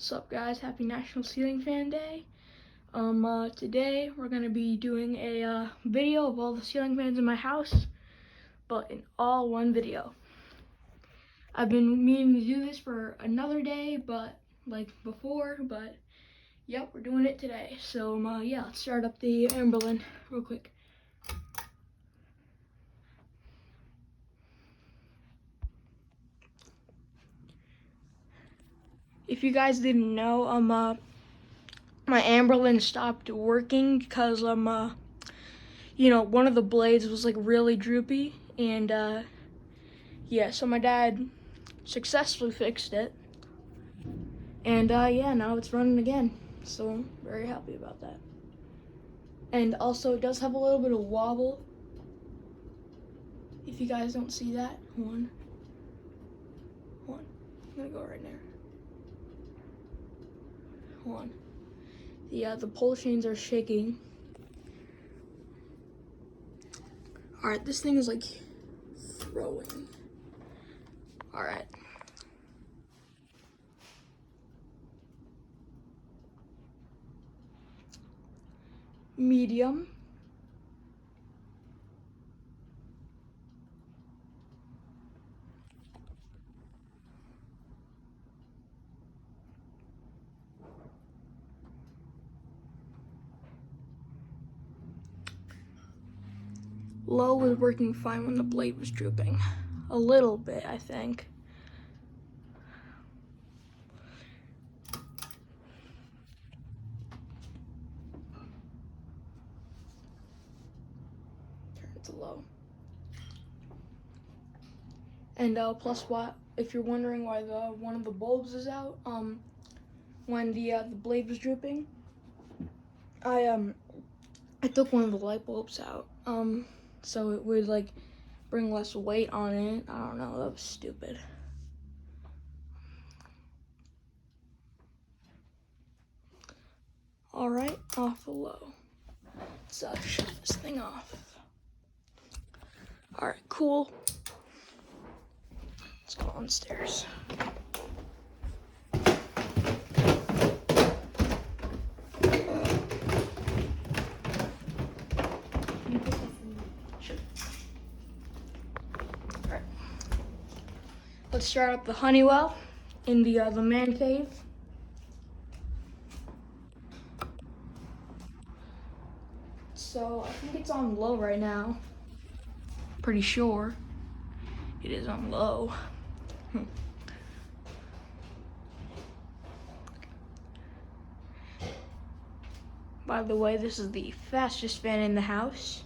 What's up, guys? Happy National Ceiling Fan Day. Today we're gonna be doing a video of all the ceiling fans in my house, but in all one video. I've been meaning to do this for another day, but yep, we're doing it today. So yeah, let's start up the Anberlin real quick. If you guys didn't know, my Anberlin stopped working because one of the blades was like really droopy, and yeah, so my dad successfully fixed it, and yeah, now it's running again, so I'm very happy about that. And also, it does have a little bit of wobble, if you guys don't see that. One, I'm gonna go right there. One. Yeah, the pole chains are shaking. All right, this thing is like throwing. All right. Medium. Low was working fine when the blade was drooping. A little bit, I think. Turn it to low. And plus, what if you're wondering why one of the bulbs is out? When the blade was drooping, I took one of the light bulbs out. So it would like bring less weight on it. I don't know. That was stupid. All right, off the low. Let's shut this thing off. All right, cool. Let's go downstairs. Sure. All right. Let's start up the Honeywell in the man cave. So I think it's on low right now. Pretty sure it is on low. By the way, this is the fastest fan in the house,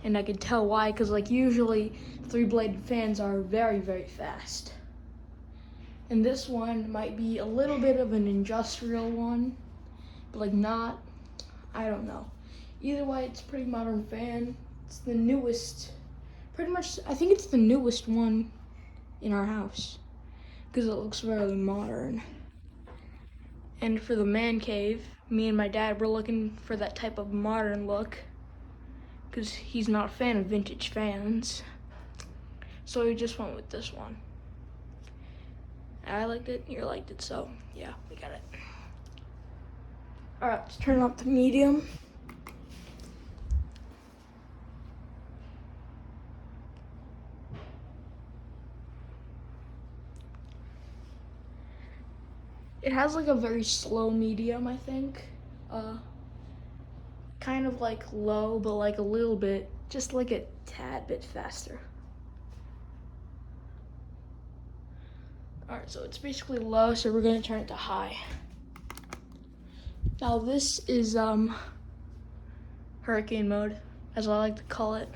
and I can tell why, because like usually 3-bladed fans are very, very fast. And this one might be a little bit of an industrial one, but like not, I don't know. Either way, it's a pretty modern fan. It's the newest, pretty much, I think it's the newest one in our house, because it looks very modern. And for the man cave, me and my dad were looking for that type of modern look, because he's not a fan of vintage fans. So we just went with this one. I liked it, you liked it, so yeah, we got it. All right, let's turn up to medium. It has like a very slow medium, I think. Kind of like low, but like a little bit, just like a tad bit faster. All right, so it's basically low, so we're gonna turn it to high. Now this is hurricane mode, as I like to call it.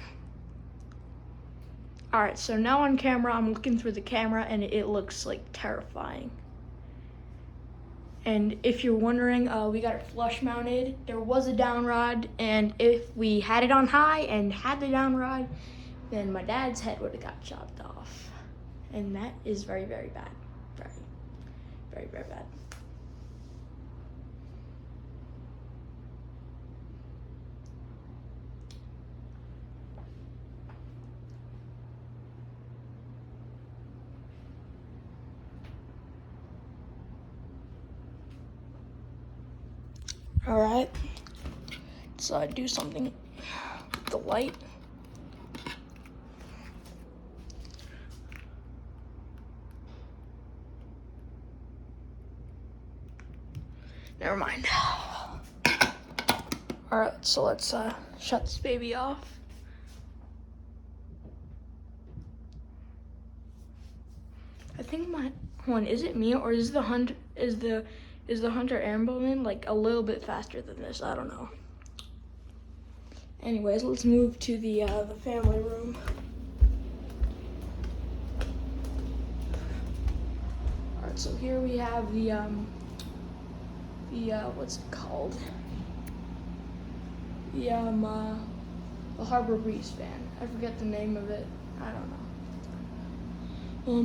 All right, so now on camera, I'm looking through the camera and it looks like terrifying. And if you're wondering, we got it flush mounted. There was a down rod, and if we had it on high and had the down rod, then my dad's head would have got chopped off. And that is very, very bad. Very, very, very bad. All right, let's do something with the light. Never mind. All right, so let's shut this baby off. I think my one, is it me or is the hunter Ambleman like a little bit faster than this? I don't know. Anyways, let's move to the family room. All right, so here we have the what's it called? The Harbor Breeze fan. I forget the name of it. I don't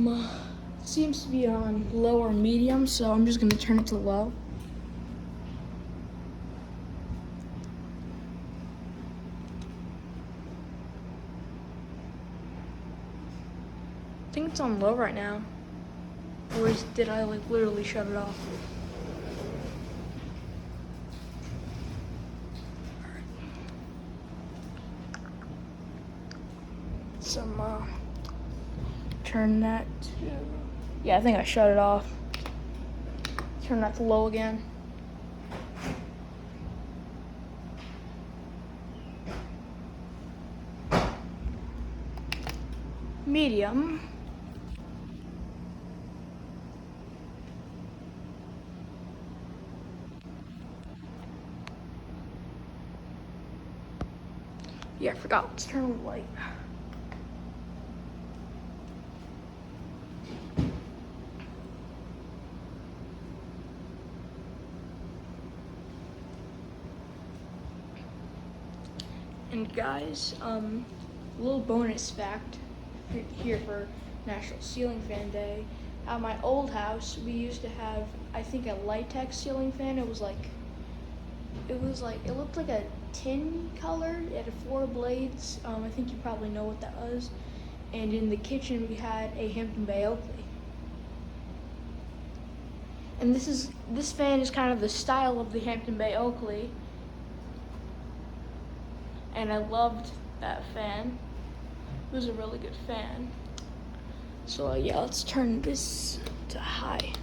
know. It seems to be on low or medium, so I'm just gonna turn it to low. I think it's on low right now. Or did I like literally shut it off? Turn that to, yeah, I think I shut it off. Turn that to low again. Medium. Yeah, I forgot. Let's turn on the light. And guys, a little bonus fact here for National Ceiling Fan Day. At my old house, we used to have, I think, a Litex ceiling fan. It looked like a tin color. It had 4 blades. I think you probably know what that was. And in the kitchen, we had a Hampton Bay Oakley. And this fan is kind of the style of the Hampton Bay Oakley. And I loved that fan. It was a really good fan. So yeah, let's turn this to high.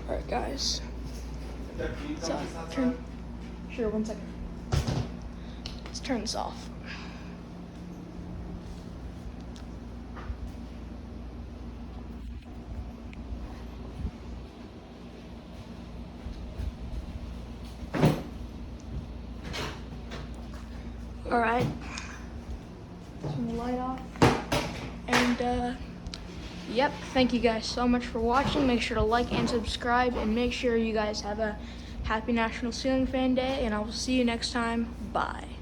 All right, guys. So turn. Sure, 1 second. Let's turn this off. All right. Turn the light off. And yep, thank you guys so much for watching. Make sure to like and subscribe, and make sure you guys have a happy National Ceiling Fan Day, and I will see you next time. Bye.